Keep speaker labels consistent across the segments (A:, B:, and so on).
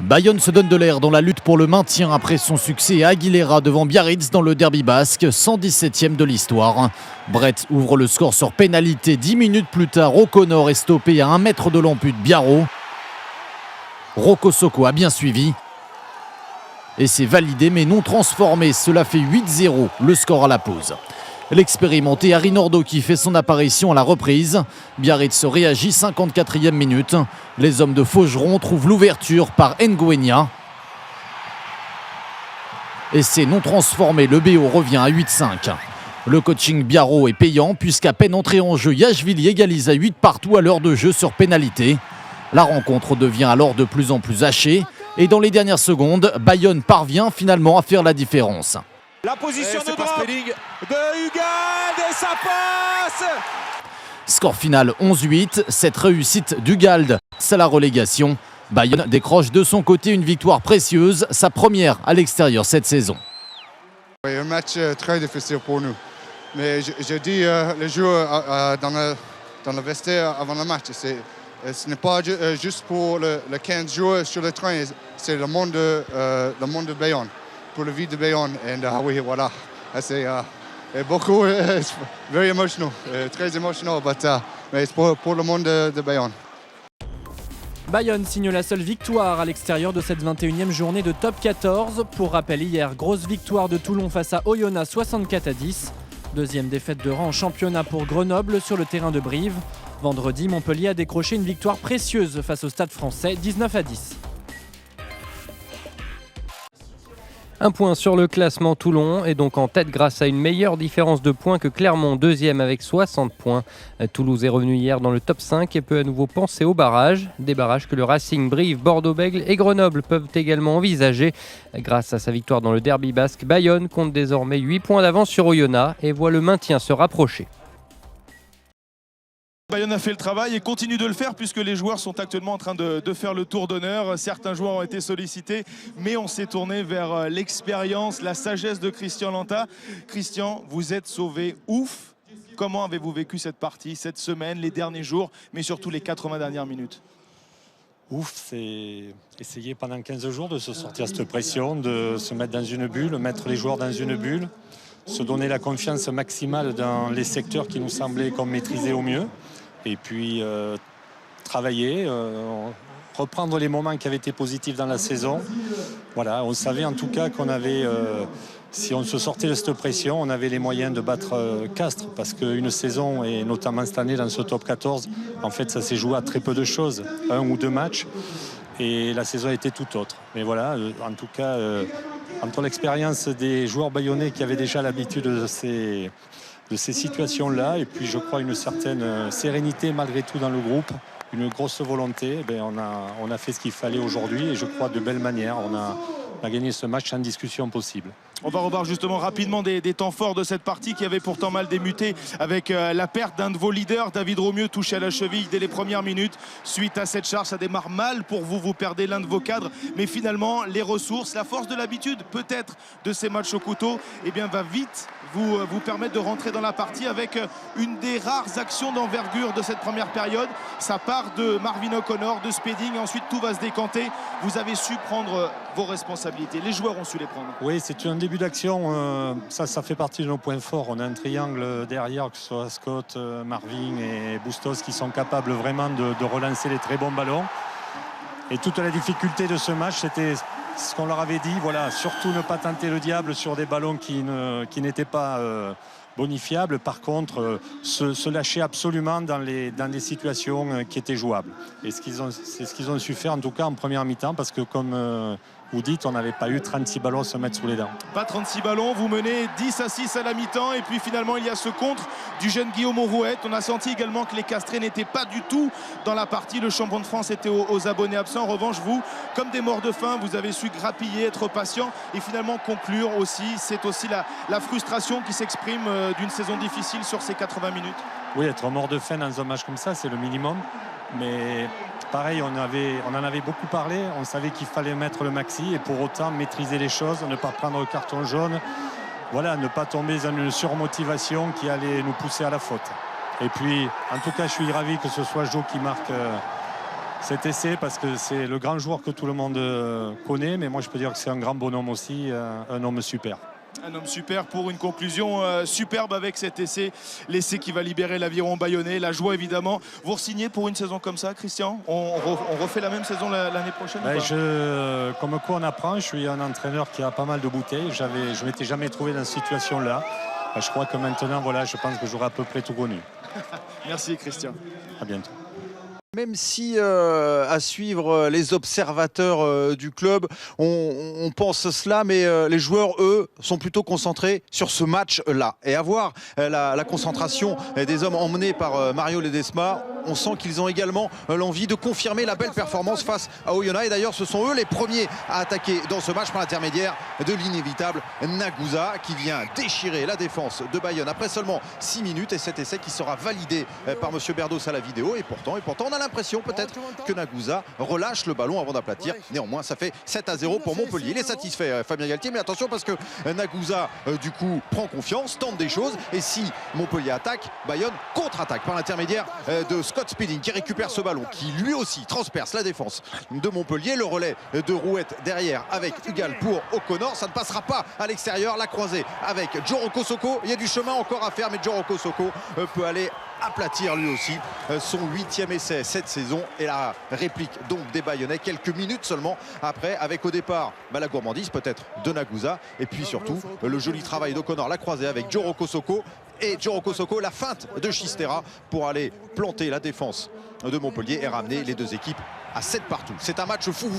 A: Bayonne se donne de l'air dans la lutte pour le maintien après son succès à Aguilera devant Biarritz dans le derby basque, 117e de l'histoire. Brett ouvre le score sur pénalité. 10 minutes plus tard, O'Connor est stoppé à 1 mètre de l'amput de Biarro. Rocco Socco a bien suivi. Et c'est validé mais non transformé. Cela fait 8-0, le score à la pause. L'expérimenté Harry Nordoki fait son apparition à la reprise. Biarritz réagit, 54e minute. Les hommes de Faugeron trouvent l'ouverture par Nguenia. Et c'est non transformé, le BO revient à 8-5. Le coaching Biarro est payant puisqu'à peine entré en jeu, Yachvili égalise à 8 partout à l'heure de jeu sur pénalité. La rencontre devient alors de plus en plus hachée. Et dans les dernières secondes, Bayonne parvient finalement à faire la différence.
B: La position de drop de Ugalde et ça passe.
A: Score final 11-8, cette réussite d'Ugalde, c'est la relégation. Bayonne décroche de son côté une victoire précieuse, sa première à l'extérieur cette saison.
C: Oui, un match très difficile pour nous. Mais je dis les joueurs dans le vestiaire avant le match, ce n'est pas juste pour les 15 joueurs sur le train, c'est le monde de Bayonne. Pour le vie de Bayonne. Et oui, voilà. C'est beaucoup, very emotional, très émotionnel, mais c'est pour le monde de Bayonne.
D: Bayonne signe la seule victoire à l'extérieur de cette 21e journée de top 14. Pour rappel, hier, grosse victoire de Toulon face à Oyonnax 64-10. Deuxième défaite de rang en championnat pour Grenoble sur le terrain de Brive. Vendredi, Montpellier a décroché une victoire précieuse face au Stade Français 19-10.
E: Un point sur le classement, Toulon est donc en tête grâce à une meilleure différence de points que Clermont, deuxième avec 60 points. Toulouse est revenu hier dans le top 5 et peut à nouveau penser aux barrages. Des barrages que le Racing, Brive, Bordeaux-Bègles et Grenoble peuvent également envisager. Grâce à sa victoire dans le derby basque, Bayonne compte désormais 8 points d'avance sur Oyonnax et voit le maintien se rapprocher.
F: Bayonne a fait le travail et continue de le faire puisque les joueurs sont actuellement en train de faire le tour d'honneur. Certains joueurs ont été sollicités, mais on s'est tourné vers l'expérience, la sagesse de Christian Lanta. Christian, vous êtes sauvé, ouf. Comment avez-vous vécu cette partie, cette semaine, les derniers jours, mais surtout les 80 dernières minutes?
G: Ouf, c'est essayer pendant 15 jours de se sortir de cette pression, de se mettre dans une bulle, mettre les joueurs dans une bulle, se donner la confiance maximale dans les secteurs qui nous semblaient qu'on maîtrisait au mieux. Et puis travailler, reprendre les moments qui avaient été positifs dans la saison. Voilà, on savait en tout cas qu'on avait, si on se sortait de cette pression, on avait les moyens de battre Castres. Parce qu'une saison, et notamment cette année dans ce top 14, en fait ça s'est joué à très peu de choses, 1 ou 2 matchs. Et la saison a été tout autre. Mais voilà, en tout cas, entre l'expérience des joueurs bayonnais qui avaient déjà l'habitude de ces situations-là, et puis je crois une certaine sérénité malgré tout dans le groupe, une grosse volonté, on a fait ce qu'il fallait aujourd'hui et je crois de belle manière. On a gagné ce match sans discussion possible.
F: On va revoir justement rapidement des temps forts de cette partie qui avait pourtant mal débuté avec la perte d'un de vos leaders, David Romieux, touché à la cheville dès les premières minutes. Suite à cette charge, ça démarre mal pour vous, vous perdez l'un de vos cadres, mais finalement les ressources, la force de l'habitude peut-être de ces matchs au couteau, va vite vous permettre de rentrer dans la partie avec une des rares actions d'envergure de cette première période. Ça part de Marvin O'Connor, de Spedding, et ensuite tout va se décanter. Vous avez su prendre vos responsabilités, les joueurs ont su les prendre.
G: Oui, c'est un début d'action, ça fait partie de nos points forts. On a un triangle derrière, que ce soit Scott, Marvin et Bustos, qui sont capables vraiment de relancer les très bons ballons. Et toute la difficulté de ce match, c'était ce qu'on leur avait dit, voilà, surtout ne pas tenter le diable sur des ballons qui n'étaient pas bonifiables. Par contre, se lâcher absolument dans les situations qui étaient jouables. Et c'est ce qu'ils ont su faire, en tout cas en première mi-temps, parce que comme vous dites, on n'avait pas eu 36 ballons à se mettre sous les dents.
F: Pas 36 ballons, vous menez 10-6 à la mi-temps et puis finalement il y a ce contre du jeune Guillaume Aurouette. On a senti également que les Castrés n'étaient pas du tout dans la partie. Le champion de France était aux abonnés absents. En revanche, vous, comme des morts de faim, vous avez su grappiller, être patient et finalement conclure aussi. C'est aussi la frustration qui s'exprime d'une saison difficile sur ces 80 minutes.
G: Oui, être mort de faim dans un match comme ça, c'est le minimum. Mais pareil, on en avait beaucoup parlé, on savait qu'il fallait mettre le maxi et pour autant maîtriser les choses, ne pas prendre le carton jaune, voilà, ne pas tomber dans une surmotivation qui allait nous pousser à la faute. Et puis, en tout cas, je suis ravi que ce soit Joe qui marque cet essai parce que c'est le grand joueur que tout le monde connaît, mais moi je peux dire que c'est un grand bonhomme aussi, un homme super.
F: Un homme super pour une conclusion superbe avec cet essai. L'essai qui va libérer l'aviron bayonnais. La joie évidemment. Vous re-signez pour une saison comme ça, Christian? On refait la même saison l'année prochaine?
G: Comme quoi on apprend, je suis un entraîneur qui a pas mal de bouteilles. Je ne m'étais jamais trouvé dans cette situation-là. Je crois que maintenant, voilà, je pense que j'aurai à peu près tout connu.
F: Merci Christian.
G: À bientôt.
H: Même si à suivre les observateurs du club, on pense cela, mais les joueurs, eux, sont plutôt concentrés sur ce match-là. Et à voir la concentration des hommes emmenés par Mario Ledesma, on sent qu'ils ont également l'envie de confirmer la belle performance face à Oyonnax. Et d'ailleurs, ce sont eux les premiers à attaquer dans ce match par l'intermédiaire de l'inévitable Nagusa qui vient déchirer la défense de Bayonne après seulement 6 minutes. Et cet essai qui sera validé par M. Berdos à la vidéo. Et pourtant, on a l'impression peut-être que Nagusa relâche le ballon avant d'aplatir. Néanmoins, ça fait 7-0 pour Montpellier. Il est satisfait, Fabien Galtier, mais attention parce que Nagusa, du coup, prend confiance, tente des choses. Et si Montpellier attaque, Bayonne contre-attaque par l'intermédiaire de Scott Spedding qui récupère ce ballon, qui lui aussi transperce la défense de Montpellier. Le relais de Rouette derrière avec Hugal pour O'Connor. Ça ne passera pas à l'extérieur. La croisée avec Djoroko Soko. Il y a du chemin encore à faire, mais Djoroko Soko peut aller aplatir lui aussi son 8e essai cette saison. Et la réplique donc des Bayonnais quelques minutes seulement après, avec au départ la gourmandise peut-être de Nagusa et puis surtout le joli travail d'O'Connor, la croisée avec Djoroko Soko. Et Djoroko Soko, la feinte de Chistera pour aller planter la défense de Montpellier et ramener les deux équipes à 7 partout. C'est un match fou.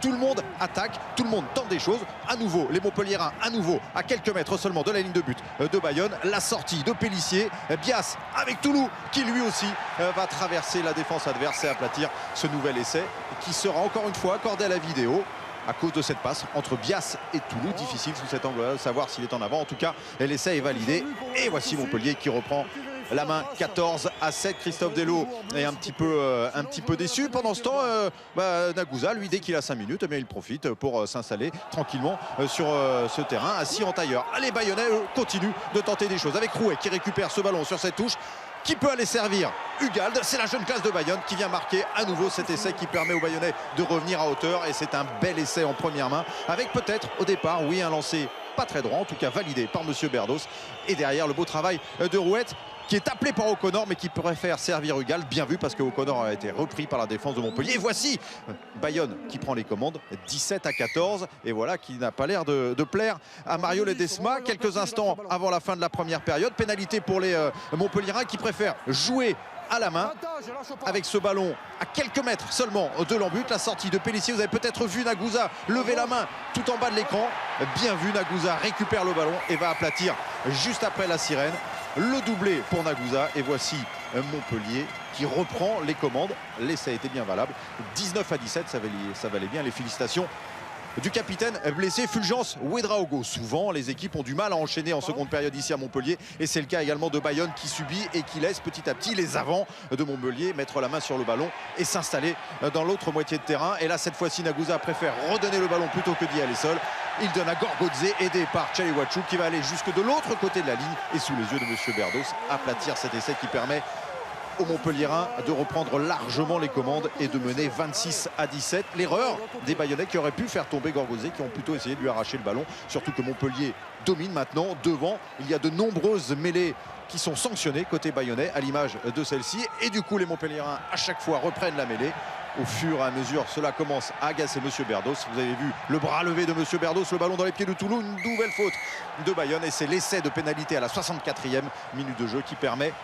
H: Tout le monde attaque, tout le monde tente des choses. À nouveau, les Montpelliérains, à nouveau, à quelques mètres seulement de la ligne de but de Bayonne. La sortie de Pélissier, Bias avec Toulouse qui lui aussi va traverser la défense adverse et aplatir ce nouvel essai qui sera encore une fois accordé à la vidéo à cause de cette passe entre Bias et Toulouse. Difficile sous cet angle-là de savoir s'il est en avant. En tout cas, l'essai est validé. Et voici Montpellier qui reprend la main 14-7. Christophe Delot est un petit peu déçu. Pendant ce temps, Nagusa, lui, dès qu'il a 5 minutes, il profite pour s'installer tranquillement sur ce terrain, assis en tailleur. Les Bayonnais continuent de tenter des choses avec Rouet qui récupère ce ballon sur cette touche. Qui peut aller servir Hugalde? C'est la jeune classe de Bayonne qui vient marquer à nouveau cet essai qui permet aux Bayonnais de revenir à hauteur. Et c'est un bel essai en première main avec peut-être au départ, oui, un lancer pas très droit, en tout cas validé par M. Berdos. Et derrière, le beau travail de Rouette qui est appelé par O'Connor mais qui préfère servir Hugalde. Bien vu parce que O'Connor a été repris par la défense de Montpellier. Et voici Bayonne qui prend les commandes 17-14. Et voilà qui n'a pas l'air de plaire à Mario Ledesma. Quelques instants avant la fin de la première période. Pénalité pour les Montpelliérains qui préfèrent jouer à la main avec ce ballon à quelques mètres seulement de l'embut. La sortie de Pélissier, vous avez peut-être vu Nagusa lever la main tout en bas de l'écran. Bien vu, Nagusa récupère le ballon et va aplatir juste après la sirène. Le doublé pour Nagusa et voici Montpellier qui reprend les commandes. L'essai a été bien valable. 19-17, ça valait bien les félicitations du capitaine blessé Fulgence Ouedraogo. Souvent, les équipes ont du mal à enchaîner en seconde période ici à Montpellier. Et c'est le cas également de Bayonne qui subit et qui laisse petit à petit les avants de Montpellier mettre la main sur le ballon et s'installer dans l'autre moitié de terrain. Et là, cette fois-ci, Nagusa préfère redonner le ballon plutôt que d'y aller seul. Il donne à Gorgodze, aidé par Chaliwachou, qui va aller jusque de l'autre côté de la ligne et sous les yeux de M. Berdos, aplatir cet essai qui permet aux Montpelliérains de reprendre largement les commandes et de mener 26-17. L'erreur des Bayonnais qui auraient pu faire tomber Gorgodze, qui ont plutôt essayé de lui arracher le ballon. Surtout que Montpellier domine maintenant devant. Il y a de nombreuses mêlées qui sont sanctionnées côté Bayonnais à l'image de celle-ci. Et du coup, les Montpelliérains à chaque fois reprennent la mêlée. Au fur et à mesure, cela commence à agacer M. Berdos. Vous avez vu le bras levé de M. Berdos, le ballon dans les pieds de Toulouse. Une nouvelle faute de Bayonne et c'est l'essai de pénalité à la 64e minute de jeu qui permet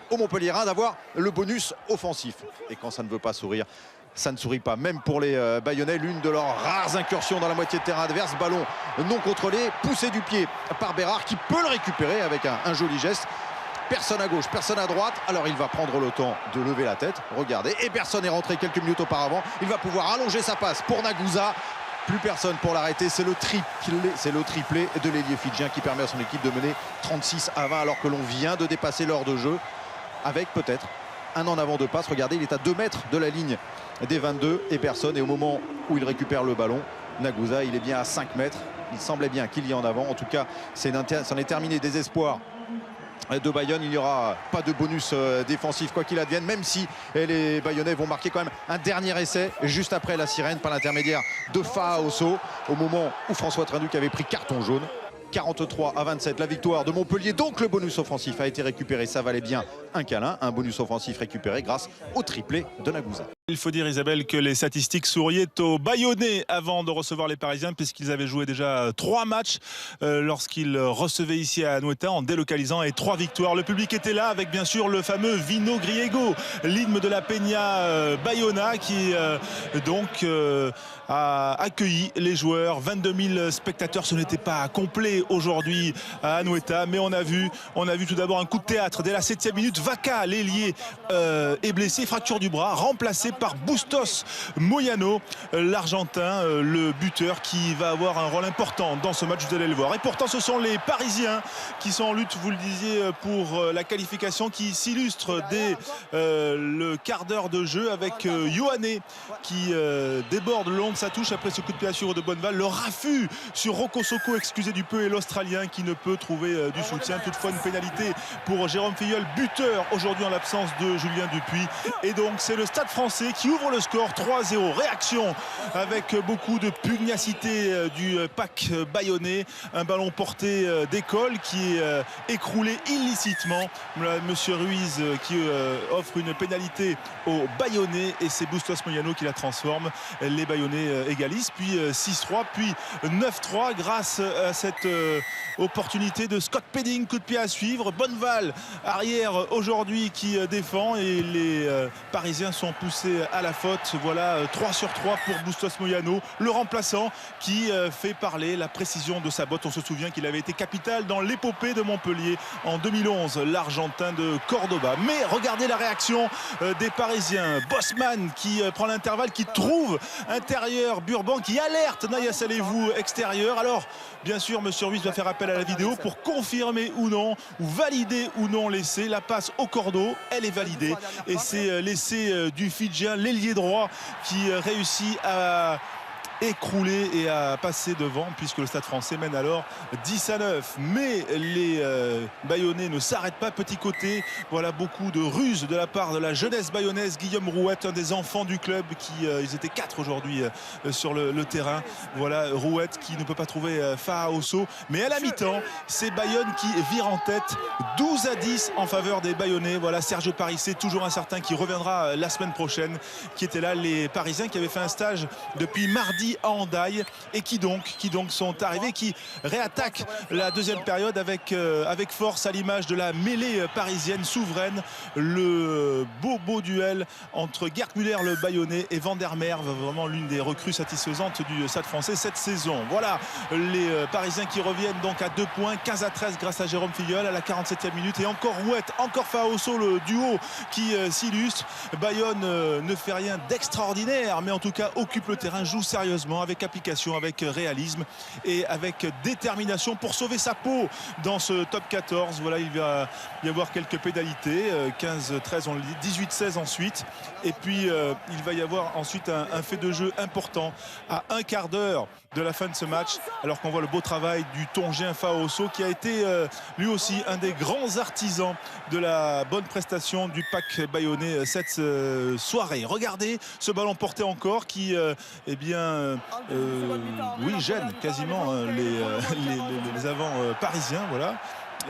H: aux Montpelliérains d'avoir le bonus offensif. Et quand ça ne veut pas sourire, ça ne sourit pas. Même pour les Bayonnais, l'une de leurs rares incursions dans la moitié de terrain adverse. Ballon non contrôlé, poussé du pied par Bérard qui peut le récupérer avec un joli geste. Personne à gauche, personne à droite. Alors il va prendre le temps de lever la tête. Regardez, et personne est rentré quelques minutes auparavant. Il va pouvoir allonger sa passe pour Nagusa. Plus personne pour l'arrêter. C'est le triplé de l'ailier fidjien qui permet à son équipe de mener 36-20 alors que l'on vient de dépasser l'heure de jeu. Avec peut-être un en avant de passe. Regardez, il est à 2 mètres de la ligne des 22 et personne. Et au moment où il récupère le ballon, Nagusa, il est bien à 5 mètres. Il semblait bien qu'il y ait en avant. En tout cas, c'en est terminé des espoirs de Bayonne. Il n'y aura pas de bonus défensif quoi qu'il advienne, même si les Bayonnais vont marquer quand même un dernier essai juste après la sirène par l'intermédiaire de Faoso au moment où François Trinduc avait pris carton jaune. 43-27, la victoire de Montpellier. Donc le bonus offensif a été récupéré. Ça valait bien un câlin. Un bonus offensif récupéré grâce au triplé de Nagusa.
F: Il faut dire, Isabelle, que les statistiques souriaient aux Bayonnais avant de recevoir les Parisiens, puisqu'ils avaient joué déjà 3 matchs lorsqu'ils recevaient ici à Anoeta en délocalisant, et 3 victoires. Le public était là avec bien sûr le fameux Vino Griego, l'hymne de la Peña Bayona, qui a accueilli les joueurs. 22 000 spectateurs, ce n'était pas complet aujourd'hui à Anoeta, mais on a vu tout d'abord un coup de théâtre dès la 7e minute. Vaca, l'ailier, est blessé, fracture du bras, remplacé par Bustos Moyano, l'Argentin, le buteur, qui va avoir un rôle important dans ce match, vous allez le voir. Et pourtant ce sont les Parisiens qui sont en lutte, vous le disiez, pour la qualification, qui s'illustre dès le quart d'heure de jeu avec Ioane qui déborde le long de sa touche après ce coup de pied à Suro de Bonneval. Le raffut sur Rocco Socco, excusez du peu, et l'Australien qui ne peut trouver du soutien. Toutefois une pénalité pour Jérôme Filleul, buteur aujourd'hui en l'absence de Julien Dupuis. Et donc c'est le Stade Français qui ouvre le score 3-0. Réaction avec beaucoup de pugnacité du pack bayonnais. Un ballon porté d'École qui est écroulé illicitement. Monsieur Ruiz qui offre une pénalité aux Bayonnais, et c'est Bustos Moyano qui la transforme. Les Bayonnais égalisent, puis 6-3, puis 9-3 grâce à cette opportunité de Scott Pedding. Coup de pied à suivre. Bonneval, arrière aujourd'hui, qui défend, et les Parisiens sont poussés à la faute. Voilà, 3 sur 3 pour Bustos Moyano, le remplaçant, qui fait parler la précision de sa botte. On se souvient qu'il avait été capital dans l'épopée de Montpellier en 2011, l'Argentin de Cordoba. Mais regardez la réaction des Parisiens. Bosman qui prend l'intervalle, qui trouve intérieur Burban, qui alerte Naya Salevou extérieur. Alors bien sûr monsieur Ruiz va faire appel à la vidéo pour confirmer ou non, ou valider ou non l'essai. La passe au cordeau, elle est validée, et c'est l'essai du Fidjien, l'ailier droit, qui réussit à écroulé et à passer devant, puisque le Stade Français mène alors 10-9. Mais les Bayonnais ne s'arrêtent pas. Petit côté, voilà, beaucoup de ruses de la part de la jeunesse bayonnaise. Guillaume Rouette, un des enfants du club, ils étaient 4 aujourd'hui sur le terrain. Voilà, Rouette qui ne peut pas trouver Faoso, mais à la mi-temps c'est Bayonne qui vire en tête, 12-10 en faveur des Bayonnais. Voilà, Sergio Parissé, toujours incertain, qui reviendra la semaine prochaine, qui étaient là, les Parisiens qui avaient fait un stage depuis mardi à Hendaye, et qui donc sont arrivés, qui réattaquent la deuxième période avec force, à l'image de la mêlée parisienne souveraine. Le beau duel entre Gerd Müller, le Bayonnais, et Van der Merwe, vraiment l'une des recrues satisfaisantes du Stade Français cette saison. Voilà, les Parisiens qui reviennent donc à 2 points, 15-13 grâce à Jérôme Filleul à la 47e minute, et encore Rouette, encore Faoso, le duo qui s'illustre. Bayonne ne fait rien d'extraordinaire, mais en tout cas occupe le terrain, joue sérieusement, avec application, avec réalisme et avec détermination pour sauver sa peau dans ce top 14. Voilà, il va y avoir quelques pénalités, 15-13 on le dit, 18-16 ensuite, et puis il va y avoir ensuite un fait de jeu important à un quart d'heure de la fin de ce match, alors qu'on voit le beau travail du Tongien Faoso, qui a été lui aussi un des grands artisans de la bonne prestation du pack bayonnais cette soirée. Regardez ce ballon porté encore qui gêne quasiment les avants parisiens. Voilà.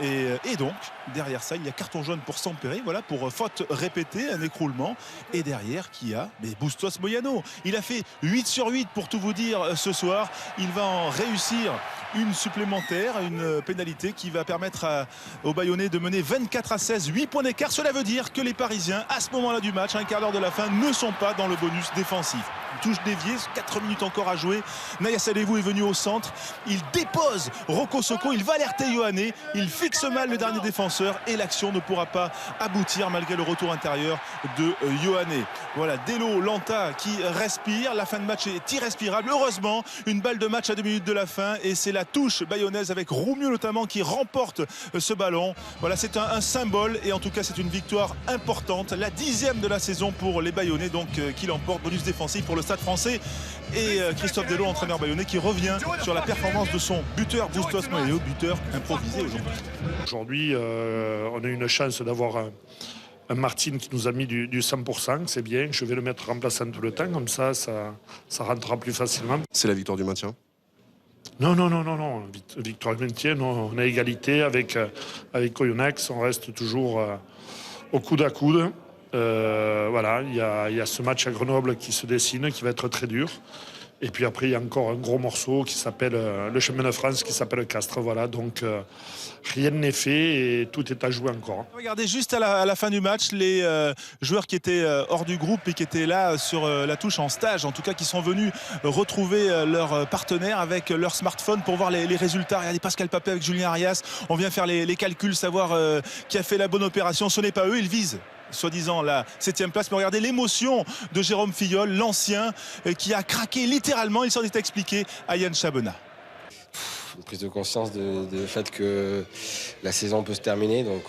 F: Et donc derrière ça il y a carton jaune pour Sampere, voilà, pour faute répétée, un écroulement, et derrière qui a Bustos Moyano. Il a fait 8 sur 8 pour tout vous dire ce soir. Il va en réussir une supplémentaire, une pénalité qui va permettre aux Bayonnais de mener 24-16, 8 points d'écart. Cela veut dire que les Parisiens, à ce moment-là du match, à un quart d'heure de la fin, ne sont pas dans le bonus défensif. Touche déviée, 4 minutes encore à jouer. Naya Salevou est venu au centre, il dépose Rocco Socco, il va alerter Ioane, il fixe mal le dernier défenseur, et l'action ne pourra pas aboutir malgré le retour intérieur de Ioane. Voilà, Delo Lanta qui respire. La fin de match est irrespirable. Heureusement, une balle de match à 2 minutes de la fin, et c'est la touche bayonnaise avec Roumieux notamment qui remporte ce ballon. Voilà, c'est un symbole, et en tout cas c'est une victoire importante, la 10e de la saison pour les Bayonnais, donc qui l'emporte. Bonus défensif pour le Stade Français, et Christophe Delo, entraîneur bayonnais, qui revient sur la performance de son buteur Bustos Moyano, buteur improvisé aujourd'hui.
I: Aujourd'hui, on a eu une chance d'avoir un Martin qui nous a mis du 100%, c'est bien. Je vais le mettre remplaçant tout le temps, comme ça rentrera plus facilement.
J: C'est la victoire du maintien?
I: Non. Victoire du maintien, non. On a égalité avec Oyonnax, on reste toujours au coude à coude. Voilà, il y a ce match à Grenoble qui se dessine, qui va être très dur. Et puis après, il y a encore un gros morceau qui s'appelle le Chemin de France, qui s'appelle Castres. Voilà, donc rien n'est fait et tout est à jouer encore.
F: Regardez juste à la fin du match, les joueurs qui étaient hors du groupe et qui étaient là sur la touche en stage, en tout cas qui sont venus retrouver leur partenaire avec leur smartphone pour voir les résultats. Regardez Pascal Papé avec Julien Arias. On vient faire les calculs, savoir qui a fait la bonne opération. Ce n'est pas eux, ils visent soi-disant la 7e place, mais regardez l'émotion de Jérôme Filleul, l'ancien, qui a craqué littéralement. Il s'en est expliqué à Yann Chabena.
K: Une prise de conscience du fait que la saison peut se terminer, donc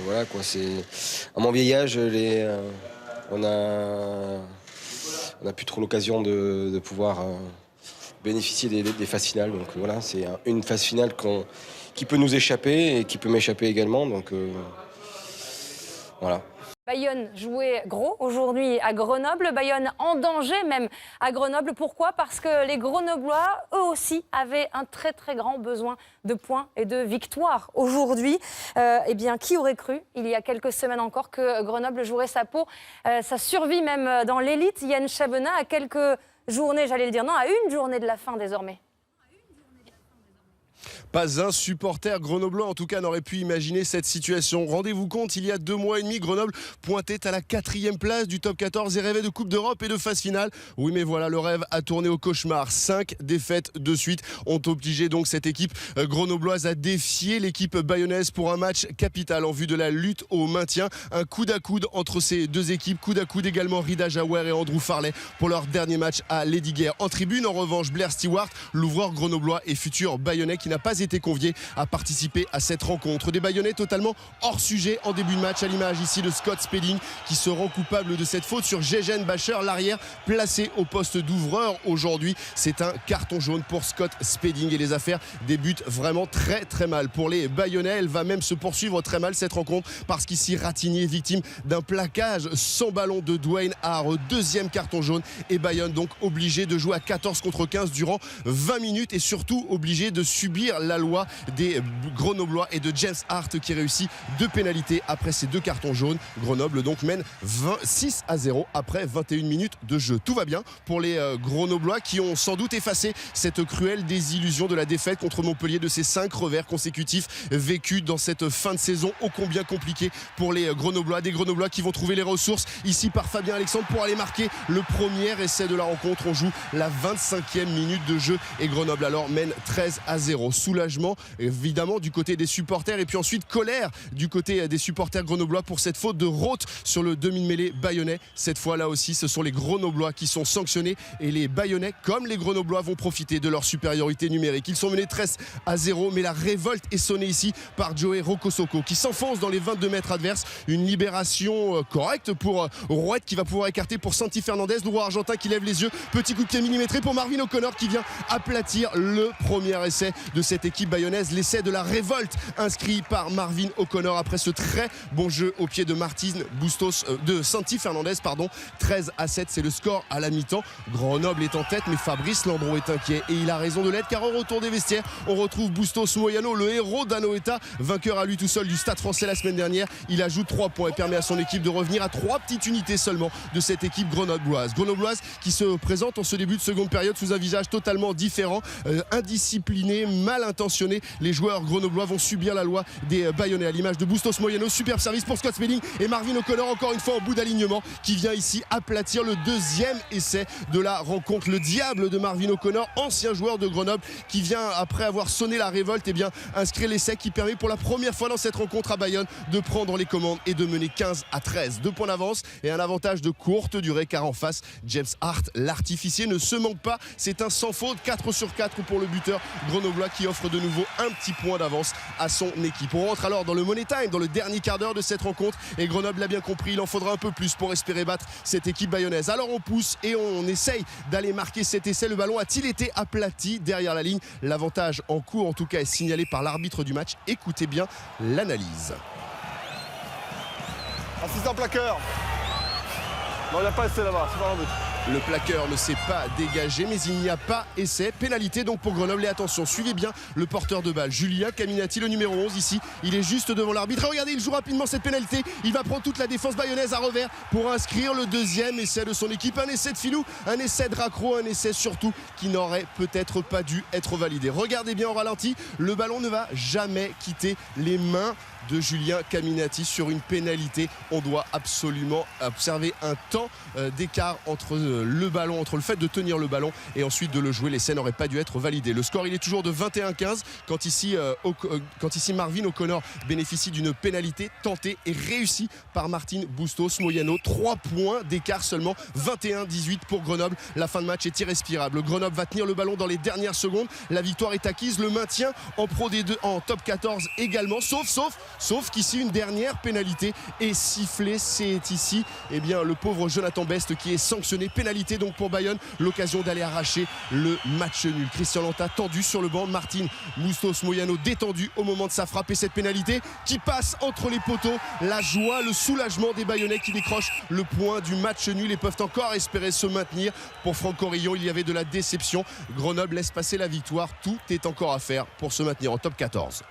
K: voilà quoi. C'est à mon vieillage, on a plus trop l'occasion de pouvoir bénéficier des phases finales, donc voilà, c'est une phase finale qui peut nous échapper et qui peut m'échapper également, donc voilà.
L: Bayonne jouait gros aujourd'hui à Grenoble. Bayonne en danger même à Grenoble. Pourquoi? Parce que les Grenoblois, eux aussi, avaient un très très grand besoin de points et de victoires. Aujourd'hui, eh bien, qui aurait cru, il y a quelques semaines encore, que Grenoble jouerait sa peau, sa survie même dans l'élite. Yann Chabena, à quelques journées, j'allais le dire, non, à une journée de la fin désormais.
J: Pas un supporter grenoblois, en tout cas, n'aurait pu imaginer cette situation. Rendez-vous compte, il y a 2 mois et demi, Grenoble pointait à la 4e place du top 14 et rêvait de Coupe d'Europe et de phase finale. Oui, mais voilà, le rêve a tourné au cauchemar. 5 défaites de suite ont obligé donc cette équipe grenobloise à défier l'équipe bayonnaise pour un match capital en vue de la lutte au maintien. Un coude à coude entre ces deux équipes. Coude à coude également Rida Jaouer et Andrew Farley pour leur dernier match à Lesdiguières. En tribune, en revanche, Blair Stewart, l'ouvreur grenoblois et futur bayonnais qui n'a pas été convié à participer à cette rencontre. Des Bayonnais totalement hors sujet en début de match, à l'image ici de Scott Spedding qui se rend coupable de cette faute sur Jejen Bacher, l'arrière placé au poste d'ouvreur aujourd'hui. C'est un carton jaune pour Scott Spedding et les affaires débutent vraiment très très mal pour les Bayonnais. Elle va même se poursuivre très mal cette rencontre parce qu'ici Ratigny est victime d'un plaquage sans ballon de Dwayne Hare. 2e carton jaune et Bayonne donc obligé de jouer à 14 contre 15 durant 20 minutes et surtout obligé de subir la loi des Grenoblois et de James Hart qui réussit 2 pénalités après ces 2 cartons jaunes. Grenoble donc mène 6-0 après 21 minutes de jeu. Tout va bien pour les Grenoblois qui ont sans doute effacé cette cruelle désillusion de la défaite contre Montpellier, de ces 5 revers consécutifs vécus dans cette fin de saison ô combien compliquée pour les Grenoblois. Des Grenoblois qui vont trouver les ressources ici par Fabien Alexandre pour aller marquer le premier essai de la rencontre. On joue la 25e minute de jeu et Grenoble alors mène 13-0. Soulagement évidemment du côté des supporters et puis ensuite colère du côté des supporters grenoblois pour cette faute de Roth sur le demi-mêlée bayonnais. Cette fois là aussi ce sont les Grenoblois qui sont sanctionnés et les Bayonnais comme les Grenoblois vont profiter de leur supériorité numérique. Ils sont menés 13-0 mais la révolte est sonnée ici par Joey Rokosoko qui s'enfonce dans les 22 mètres adverses. Une libération correcte pour Rouette qui va pouvoir écarter pour Santi Fernandez, le roi argentin qui lève les yeux. Petit coup de pied millimétré pour Marvin O'Connor qui vient aplatir le premier essai de cette équipe bayonnaise, l'essai de la révolte inscrit par Marvin O'Connor après ce très bon jeu au pied de de Santi Fernandez, 13-7, c'est le score à la mi-temps. Grenoble est en tête mais Fabrice Landreau est inquiet et il a raison de l'être car au retour des vestiaires on retrouve Bustos Moyano, le héros d'Anoeta, vainqueur à lui tout seul du Stade Français la semaine dernière. Il ajoute 3 points et permet à son équipe de revenir à 3 petites unités seulement de cette équipe grenobloise qui se présente en ce début de seconde période sous un visage totalement différent, indiscipliné, mal intentionné. Les joueurs grenoblois vont subir la loi des Bayonnais à l'image de Bustos Moyano. Superbe service pour Scott Spedding et Marvin O'Connor encore une fois en bout d'alignement qui vient ici aplatir le 2e essai de la rencontre. Le diable de Marvin O'Connor, ancien joueur de Grenoble qui vient après avoir sonné la révolte inscrire l'essai qui permet pour la première fois dans cette rencontre à Bayonne de prendre les commandes et de mener 15-13. 2 points d'avance et un avantage de courte durée car en face James Hart, l'artificier, ne se manque pas. C'est un sans faute 4 sur 4 pour le buteur grenoblois qui offre offre de nouveau un petit point d'avance à son équipe. On rentre alors dans le Money Time, dans le dernier quart d'heure de cette rencontre, et Grenoble l'a bien compris, il en faudra un peu plus pour espérer battre cette équipe bayonnaise. Alors on pousse et on essaye d'aller marquer cet essai. Le ballon a-t-il été aplati derrière la ligne? L'avantage en cours en tout cas est signalé par l'arbitre du match. Écoutez bien l'analyse.
M: Assistant plaqueur. Non, il n'y a pas essai là-bas, c'est pas un but.
J: Le plaqueur ne s'est pas dégagé, mais il n'y a pas essai. Pénalité donc pour Grenoble. Et attention, suivez bien le porteur de balle, Julien Caminati, le numéro 11 ici. Il est juste devant l'arbitre. Regardez, il joue rapidement cette pénalité. Il va prendre toute la défense bayonnaise à revers pour inscrire le deuxième essai de son équipe. Un essai de Filou, un essai de Racro, un essai surtout qui n'aurait peut-être pas dû être validé. Regardez bien au ralenti, le ballon ne va jamais quitter les mains de Julien Caminati sur une pénalité. On doit absolument observer un temps d'écart entre le ballon, entre le fait de tenir le ballon et ensuite de le jouer. L'essai n'aurait pas dû être validé. Le score il est toujours de 21-15 quand ici Marvin O'Connor bénéficie d'une pénalité tentée et réussie par Martin Bustos Moyano. 3 points d'écart seulement, 21-18 pour Grenoble. La fin de match est irrespirable. Grenoble va tenir le ballon dans les dernières secondes. La victoire est acquise, le maintien en Pro D2 en top 14 également, sauf qu'ici une dernière pénalité est sifflée. C'est ici le pauvre Jonathan Best qui est sanctionné. Pénalité donc pour Bayonne, l'occasion d'aller arracher le match nul. Christian Lanta tendu sur le banc, Martin Bustos Moyano détendu au moment de sa frappe, et cette pénalité qui passe entre les poteaux. La joie, le soulagement des Bayonnais qui décrochent le point du match nul et peuvent encore espérer se maintenir. Pour Franck Orillon, il y avait de la déception. Grenoble laisse passer la victoire. Tout est encore à faire pour se maintenir en top 14.